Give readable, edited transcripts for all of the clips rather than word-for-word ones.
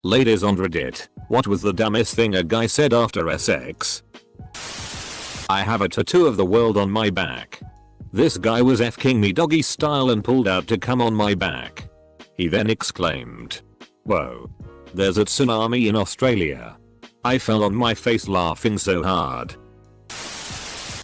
Ladies on Reddit, what was the dumbest thing a guy said after sex? I have a tattoo of the world on my back. This guy was F-king me doggy style and pulled out to come on my back. He then exclaimed, "Whoa. There's a tsunami in Australia." I fell on my face laughing so hard.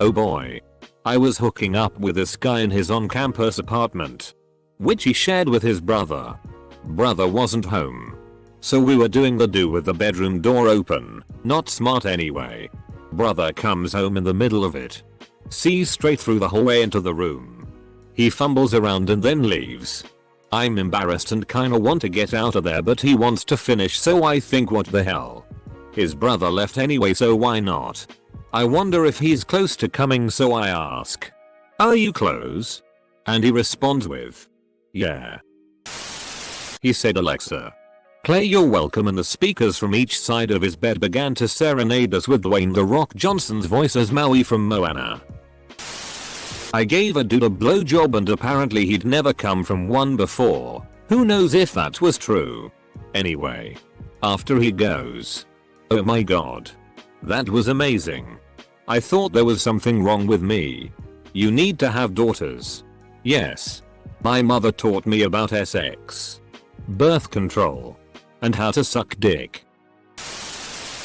Oh boy. I was hooking up with this guy in his on-campus apartment, which he shared with his brother. Brother wasn't home, so we were doing the do with the bedroom door open. Not smart anyway. Brother comes home in the middle of it. Sees straight through the hallway into the room. He fumbles around and then leaves. I'm embarrassed and kinda want to get out of there, but he wants to finish, so I think, what the hell. His brother left anyway, so why not? I wonder if he's close to coming, so I ask, "Are you close?" And he responds with, "Yeah." He said, "Alexa, play You're Welcome," and the speakers from each side of his bed began to serenade us with Dwayne "The Rock" Johnson's voice as Maui from Moana. I gave a dude a blowjob and apparently he'd never come from one before. Who knows if that was true? Anyway, after he goes, "Oh my god. That was amazing. I thought there was something wrong with me. You need to have daughters." Yes. My mother taught me about sex, birth control, and how to suck dick.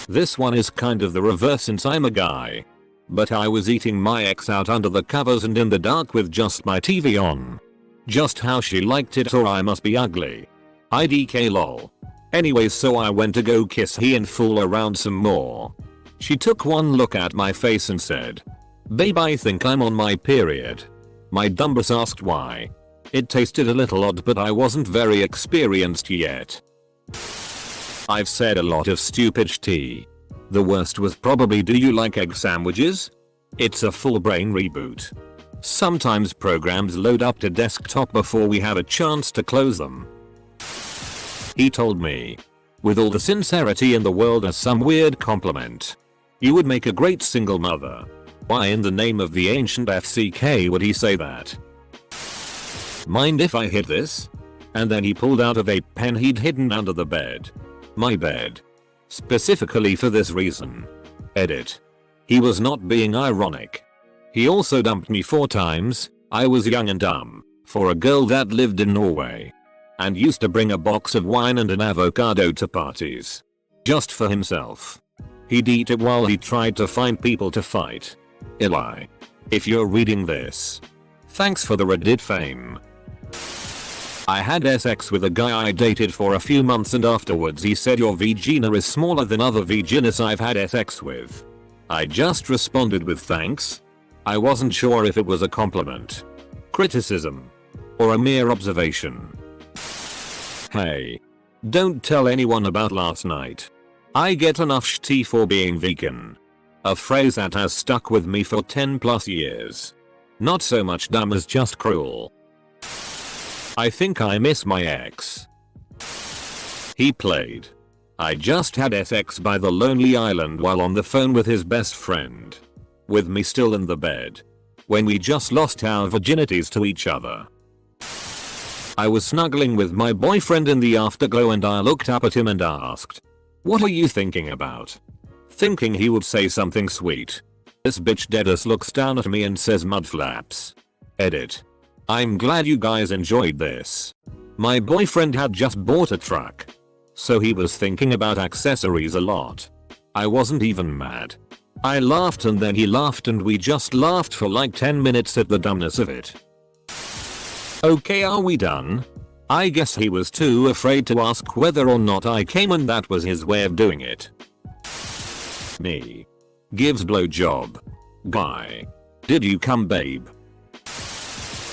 This one is kind of the reverse since I'm a guy. But I was eating my ex out under the covers and in the dark with just my TV on. Just how she liked it, or I must be ugly. IDK lol. Anyways, so I went to go kiss he and fool around some more. She took one look at my face and said, "Babe, I think I'm on my period." My dumbass asked why. It tasted a little odd, but I wasn't very experienced yet. I've said a lot of stupid shit. The worst was probably, "Do you like egg sandwiches?" It's a full brain reboot. Sometimes programs load up to desktop before we have a chance to close them. He told me, with all the sincerity in the world, as some weird compliment, "You would make a great single mother." Why in the name of the ancient FCK would he say that? Mind if I hit this? And then he pulled out a vape pen he'd hidden under the bed. My bed. Specifically for this reason. Edit. He was not being ironic. He also dumped me 4 times. I was young and dumb, for a girl that lived in Norway, and used to bring a box of wine and an avocado to parties. Just for himself. He'd eat it while he tried to find people to fight. you.I, if you're reading this, thanks for the Reddit fame. I had sex with a guy I dated for a few months, and afterwards he said, "Your vagina is smaller than other vaginas I've had sex with." I just responded with thanks. I wasn't sure if it was a compliment, criticism, or a mere observation. Hey. Don't tell anyone about last night. I get enough shit for being vegan. A phrase that has stuck with me for 10+ years. Not so much dumb as just cruel. I think I miss my ex. He played "I Just Had sex" by the Lonely Island while on the phone with his best friend, with me still in the bed, when we just lost our virginities to each other. I was snuggling with my boyfriend in the afterglow and I looked up at him and asked, "What are you thinking about?" Thinking he would say something sweet. This bitch deadass looks down at me and says, "Mudflaps." Edit. I'm glad you guys enjoyed this. My boyfriend had just bought a truck, so he was thinking about accessories a lot. I wasn't even mad. I laughed and then he laughed and we just laughed for like 10 minutes at the dumbness of it. Okay, are we done? I guess he was too afraid to ask whether or not I came, and that was his way of doing it. Me. Gives blowjob. Guy. Did you come, babe?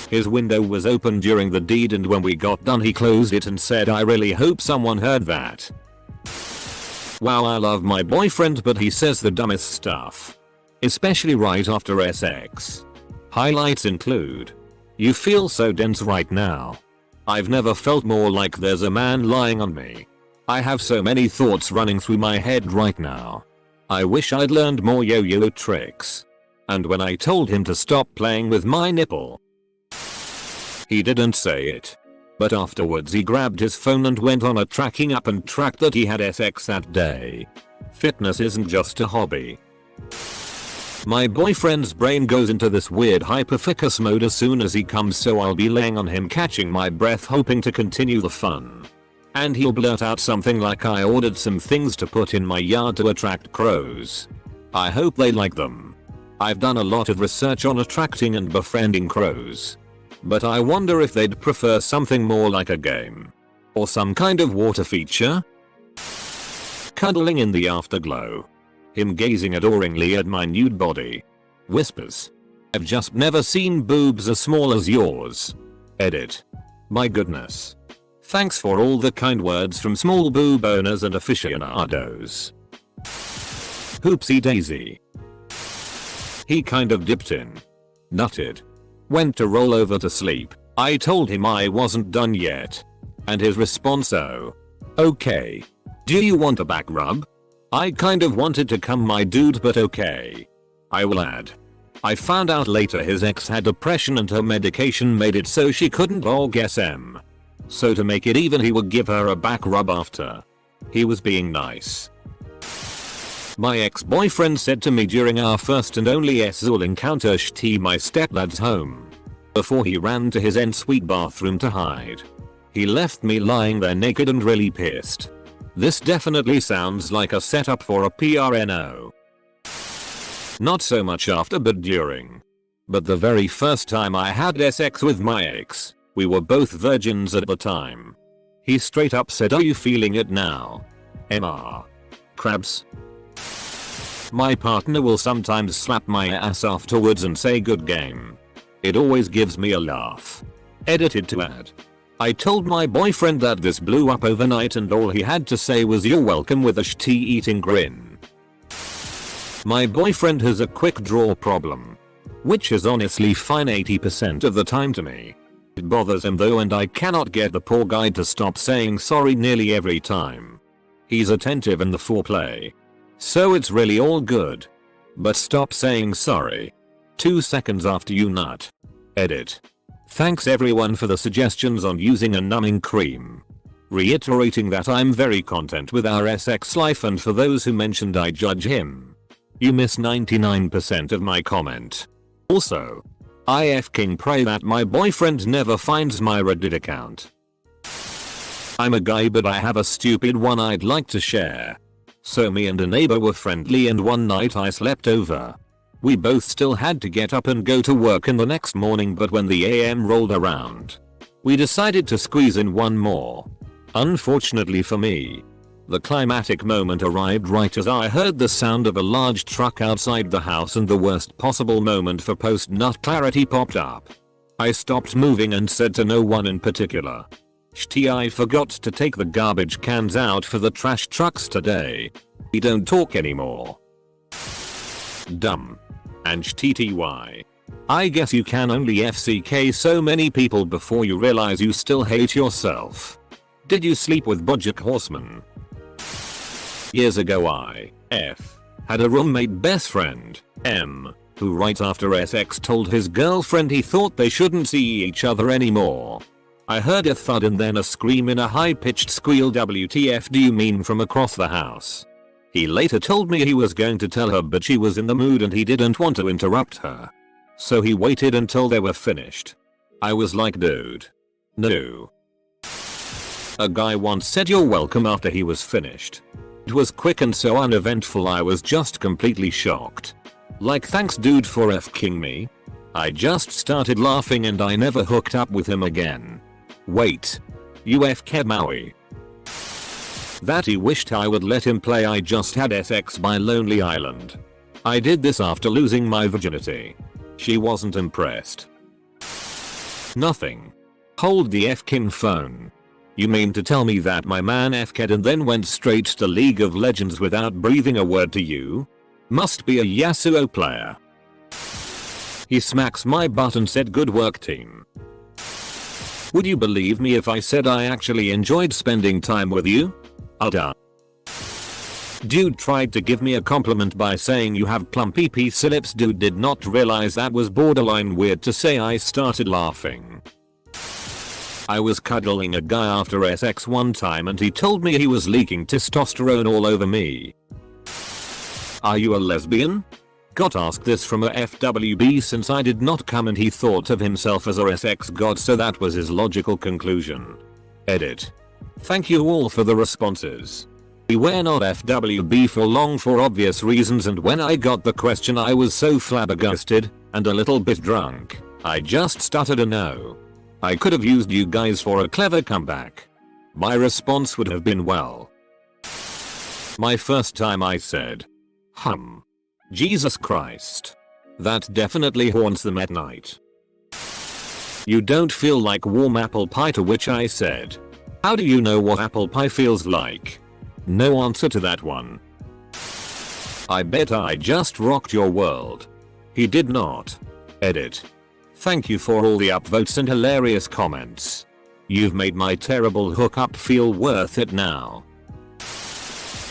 His window was open during the deed and when we got done he closed it and said, "I really hope someone heard that." Wow, I love my boyfriend, but he says the dumbest stuff. Especially right after sex. Highlights include, "You feel so dense right now. I've never felt more like there's a man lying on me. I have so many thoughts running through my head right now. I wish I'd learned more yo-yo tricks." And when I told him to stop playing with my nipple, he didn't say it. But afterwards he grabbed his phone and went on a tracking app and tracked that he had sex that day. Fitness isn't just a hobby. My boyfriend's brain goes into this weird hyperfocus mode as soon as he comes, so I'll be laying on him catching my breath hoping to continue the fun. And he'll blurt out something like, "I ordered some things to put in my yard to attract crows. I hope they like them. I've done a lot of research on attracting and befriending crows. But I wonder if they'd prefer something more like a game. Or some kind of water feature?" Cuddling in the afterglow. Him gazing adoringly at my nude body. Whispers. "I've just never seen boobs as small as yours." Edit. My goodness. Thanks for all the kind words from small boob owners and aficionados. Hoopsie daisy. He kind of dipped in. Nutted. Went to roll over to sleep. I told him I wasn't done yet. And his response, "Oh. Okay. Do you want a back rub?" I kind of wanted to come, my dude, but okay. I will add. I found out later his ex had depression and her medication made it so she couldn't orgasm. So to make it even, he would give her a back rub after. He was being nice. My ex-boyfriend said to me during our first and only sexual encounter, "Shti, my stepdad's home," before he ran to his ensuite bathroom to hide. He left me lying there naked and really pissed. This definitely sounds like a setup for a PRNO. Not so much after but during. But the very first time I had sex with my ex, we were both virgins at the time. He straight up said, "Are you feeling it now?" MR. Crabs. My partner will sometimes slap my ass afterwards and say, "Good game." It always gives me a laugh. Edited to add. I told my boyfriend that this blew up overnight and all he had to say was, "You're welcome," with a shitty eating grin. My boyfriend has a quick draw problem. Which is honestly fine 80% of the time to me. It bothers him though, and I cannot get the poor guy to stop saying sorry nearly every time. He's attentive in the foreplay. So it's really all good. But stop saying sorry. 2 seconds after you nut. Edit. Thanks everyone for the suggestions on using a numbing cream. Reiterating that I'm very content with our sex life, and for those who mentioned I judge him. You miss 99% of my comment. Also, I f***ing pray that my boyfriend never finds my Reddit account. I'm a guy, but I have a stupid one I'd like to share. So me and a neighbor were friendly, and one night I slept over. We both still had to get up and go to work in the next morning, but when the AM rolled around, we decided to squeeze in one more. Unfortunately for me, the climactic moment arrived right as I heard the sound of a large truck outside the house, and the worst possible moment for post-nut clarity popped up. I stopped moving and said to no one in particular, "Shti, I forgot to take the garbage cans out for the trash trucks today. We don't talk anymore." Dumb. And shty. I guess you can only FCK so many people before you realize you still hate yourself. Did you sleep with Bojack Horseman? Years ago I had a roommate best friend, M, who right after sex told his girlfriend he thought they shouldn't see each other anymore. I heard a thud and then a scream in a high-pitched squeal. "WTF do you mean?" from across the house. He later told me he was going to tell her, but she was in the mood and he didn't want to interrupt her. So he waited until they were finished. I was like, dude. No. A guy once said "you're welcome" after he was finished. It was quick and so uneventful I was just completely shocked. Like, thanks dude for f***ing me. I just started laughing and I never hooked up with him again. Wait. UFK Maui. That he wished I would let him play I Just Had sex by Lonely Island. I did this after losing my virginity. She wasn't impressed. Nothing. Hold the f***ing phone. You mean to tell me that my man f***ed and then went straight to League of Legends without breathing a word to you? Must be a Yasuo player. He smacks my butt and said, "Good work team." Would you believe me if I said I actually enjoyed spending time with you? Duh. Dude tried to give me a compliment by saying "you have plumpy piece lips." Dude did not realize that was borderline weird to say. I started laughing. I was cuddling a guy after sex one time and he told me he was leaking testosterone all over me. Are you a lesbian? Got asked this from a FWB since I did not come and he thought of himself as a sex god, so that was his logical conclusion. Edit. Thank you all for the responses. We were not FWB for long for obvious reasons, and when I got the question I was so flabbergasted and a little bit drunk, I just stuttered a no. I could have used you guys for a clever comeback. My response would have been, well. My first time I said, Jesus Christ. That definitely haunts them at night. You don't feel like warm apple pie, to which I said, how do you know what apple pie feels like? No answer to that one. I bet I just rocked your world. He did not. Edit. Thank you for all the upvotes and hilarious comments. You've made my terrible hookup feel worth it now.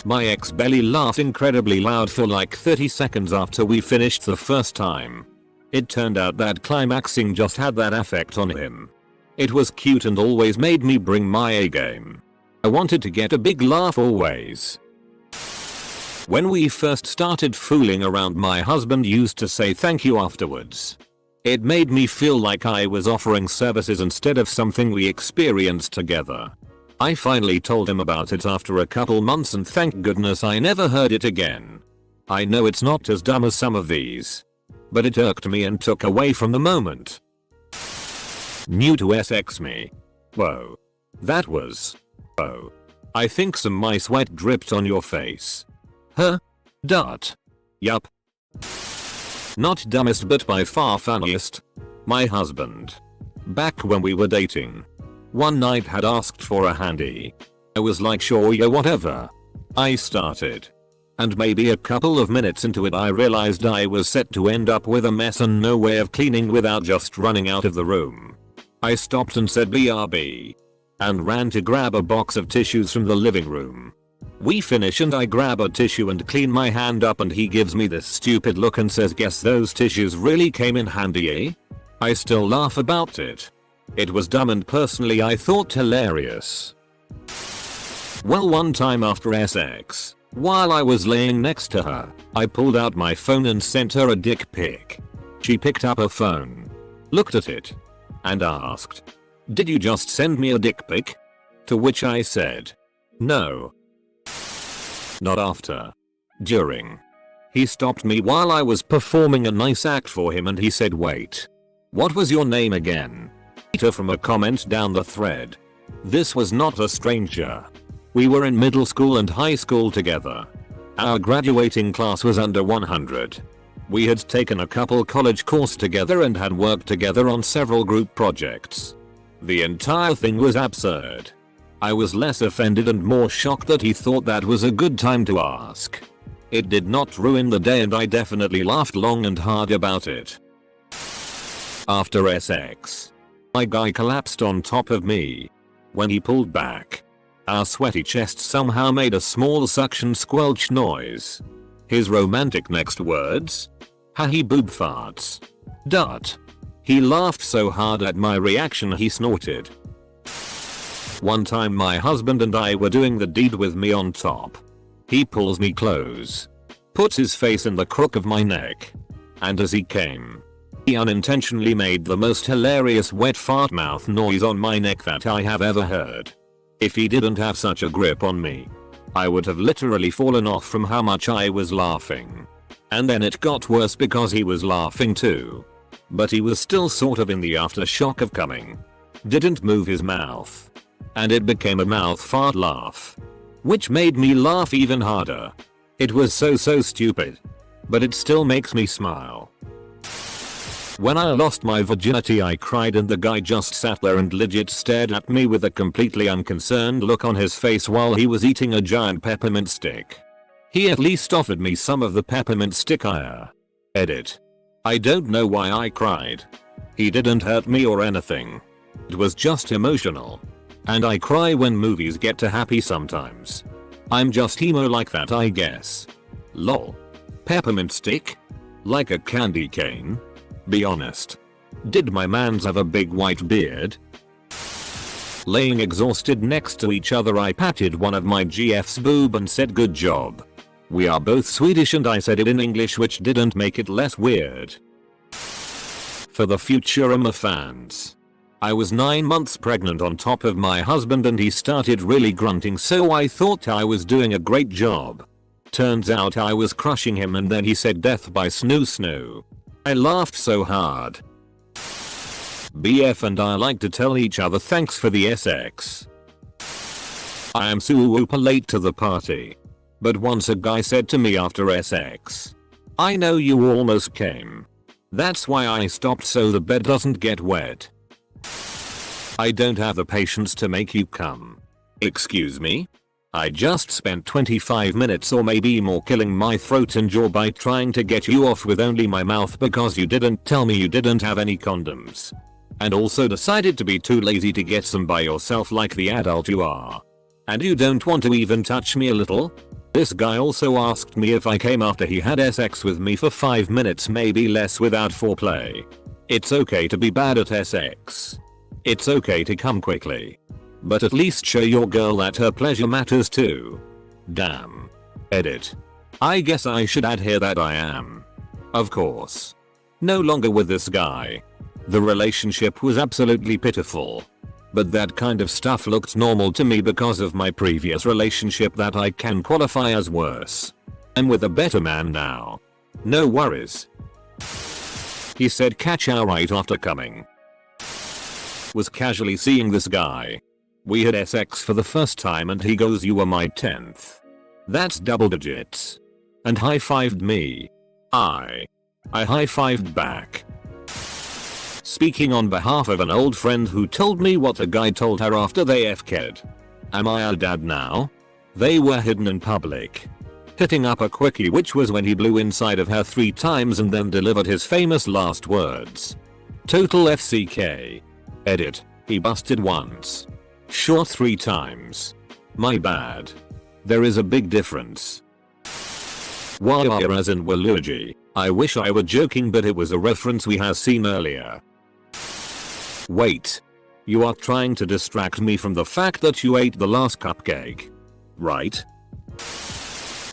My ex belly laughed incredibly loud for like 30 seconds after we finished the first time. It turned out that climaxing just had that effect on him. It was cute and always made me bring my A game. I wanted to get a big laugh always. When we first started fooling around, my husband used to say thank you afterwards. It made me feel like I was offering services instead of something we experienced together. I finally told him about it after a couple months and thank goodness I never heard it again. I know it's not as dumb as some of these, but it irked me and took away from the moment. New to SX me. Whoa. That was. Oh. I think some my sweat dripped on your face. Huh? Dot. Yup. Not dumbest but by far funniest. My husband. Back when we were dating. One night had asked for a handy. I was like sure, yeah, whatever. I started. And maybe a couple of minutes into it I realized I was set to end up with a mess and no way of cleaning without just running out of the room. I stopped and said BRB. And ran to grab a box of tissues from the living room. We finish and I grab a tissue and clean my hand up and he gives me this stupid look and says, guess those tissues really came in handy, eh? I still laugh about it. It was dumb and personally I thought hilarious. Well, one time after SX, while I was laying next to her, I pulled out my phone and sent her a dick pic. She picked up her phone, looked at it, and asked, did you just send me a dick pic? To which I said, no. Not after. During. He stopped me while I was performing a nice act for him and he said, wait. What was your name again? From a comment down the thread. This was not a stranger. We were in middle school and high school together. Our graduating class was under 100. We had taken a couple college courses together and had worked together on several group projects. The entire thing was absurd. I was less offended and more shocked that he thought that was a good time to ask. It did not ruin the day and I definitely laughed long and hard about it. After SX. My guy collapsed on top of me. When he pulled back, our sweaty chests somehow made a small suction squelch noise. His romantic next words? Ha, he boob farts. Dot. He laughed so hard at my reaction he snorted. One time my husband and I were doing the deed with me on top. He pulls me close, puts his face in the crook of my neck, and as he came, he unintentionally made the most hilarious wet fart mouth noise on my neck that I have ever heard. If he didn't have such a grip on me, I would have literally fallen off from how much I was laughing. And then it got worse because he was laughing too. But he was still sort of in the aftershock of coming. Didn't move his mouth. And it became a mouth fart laugh. Which made me laugh even harder. It was so stupid. But it still makes me smile. When I lost my virginity I cried and the guy just sat there and legit stared at me with a completely unconcerned look on his face while he was eating a giant peppermint stick. He at least offered me some of the peppermint stick I Edit. I don't know why I cried. He didn't hurt me or anything. It was just emotional. And I cry when movies get too happy sometimes. I'm just emo like that, I guess. Lol. Peppermint stick? Like a candy cane? Be honest. Did my mans have a big white beard? Laying exhausted next to each other, I patted one of my GF's boob and said good job. We are both Swedish and I said it in English, which didn't make it less weird. For the Futurama fans. I was 9 months pregnant on top of my husband and he started really grunting, so I thought I was doing a great job. Turns out I was crushing him and then he said death by snoo snoo. I laughed so hard. BF and I like to tell each other thanks for the SX. I am super late to the party. But once a guy said to me after SX, I know you almost came. That's why I stopped so the bed doesn't get wet. I don't have the patience to make you come. Excuse me? I just spent 25 minutes or maybe more killing my throat and jaw by trying to get you off with only my mouth because you didn't tell me you didn't have any condoms. And also decided to be too lazy to get some by yourself like the adult you are. And you don't want to even touch me a little? This guy also asked me if I came after he had SX with me for 5 minutes, maybe less, without foreplay. It's okay to be bad at SX. It's okay to come quickly. But at least show your girl that her pleasure matters too. Damn. Edit. I guess I should add here that I am, of course, no longer with this guy. The relationship was absolutely pitiful. But that kind of stuff looked normal to me because of my previous relationship that I can qualify as worse. I'm with a better man now. No worries. He said catch out right after coming. Was casually seeing this guy. We had SX for the first time and he goes, you were my 10th. That's double digits. And high-fived me. I high-fived back. Speaking on behalf of an old friend who told me what a guy told her after they FK'd. Am I a dad now? They were hidden in public. Hitting up a quickie, which was when he blew inside of her 3 times and then delivered his famous last words. Total FCK. Edit. He busted once. Sure, 3 times. My bad. There is a big difference. Wire as in Waluigi. I wish I were joking, but it was a reference we have seen earlier. Wait. You are trying to distract me from the fact that you ate the last cupcake, right?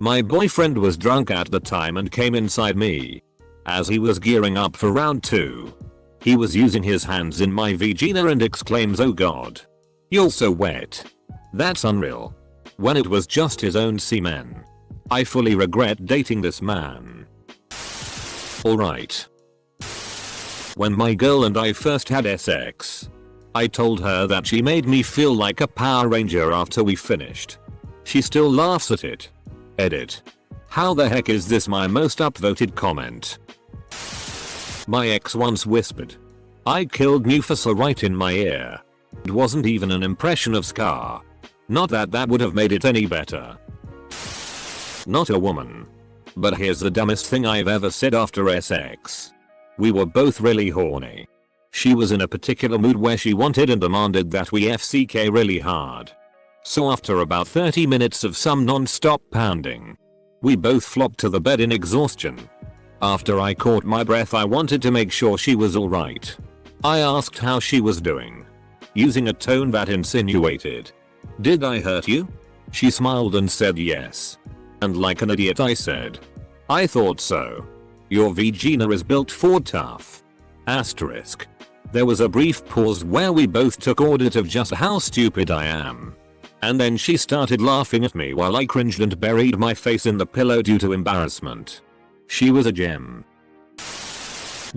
My boyfriend was drunk at the time and came inside me. As he was gearing up for round 2. He was using his hands in my vagina and exclaims, oh god. You're so wet. That's unreal. When it was just his own semen. I fully regret dating this man. Alright. When my girl and I first had SX, I told her that she made me feel like a Power Ranger after we finished. She still laughs at it. Edit. How the heck is this my most upvoted comment? My ex once whispered, I killed Mufasa right in my ear. It wasn't even an impression of Scar. Not that that would have made it any better. Not a woman. But here's the dumbest thing I've ever said after SX. We were both really horny. She was in a particular mood where she wanted and demanded that we FCK really hard. So after about 30 minutes of some non-stop pounding, we both flopped to the bed in exhaustion. After I caught my breath, I wanted to make sure she was alright. I asked how she was doing, using a tone that insinuated, did I hurt you? She smiled and said yes. And like an idiot I said, I thought so. Your vagina is built for tough. Asterisk. There was a brief pause where we both took audit of just how stupid I am. And then she started laughing at me while I cringed and buried my face in the pillow due to embarrassment. She was a gem.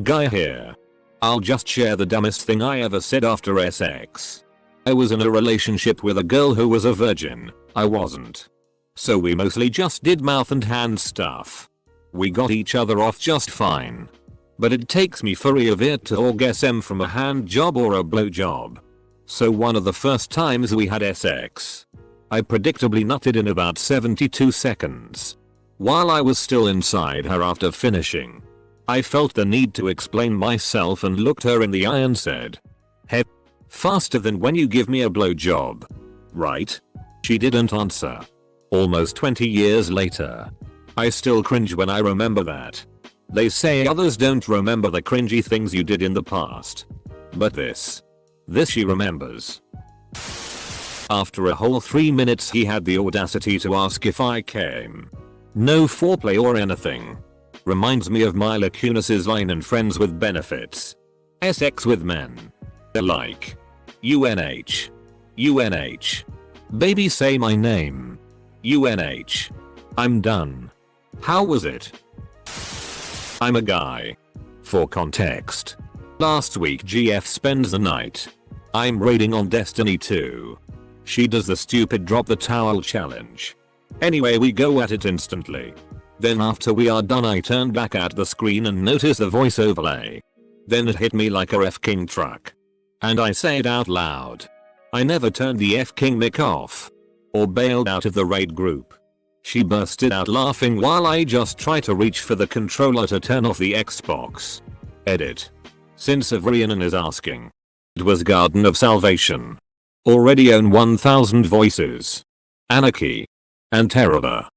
Guy here. I'll just share the dumbest thing I ever said after SX. I was in a relationship with a girl who was a virgin. I wasn't. So we mostly just did mouth and hand stuff. We got each other off just fine. But it takes me forever to orgasm from a hand job or a blow job. So one of the first times we had SX, I predictably nutted in about 72 seconds. While I was still inside her after finishing, I felt the need to explain myself and looked her in the eye and said, hey, faster than when you give me a blow job, right? She didn't answer. Almost 20 years later, I still cringe when I remember that. They say others don't remember the cringy things you did in the past. But this she remembers. After a whole 3 minutes he had the audacity to ask if I came. No foreplay or anything. Reminds me of Mila Kunis's line in Friends with Benefits. Sex with men. Like. UNH. UNH. Baby say my name. UNH. I'm done. How was it? I'm a guy. For context. Last week GF spends the night. I'm raiding on Destiny 2. She does the stupid drop the towel challenge. Anyway, we go at it instantly. Then after we are done I turn back at the screen and notice the voice overlay. Then it hit me like a F-King truck. And I say it out loud. I never turned the F-King mic off. Or bailed out of the raid group. She bursted out laughing while I just try to reach for the controller to turn off the Xbox. Edit. Since Avrianen is asking. It was Garden of Salvation. Already own 1000 voices. Anarchy. And Terror.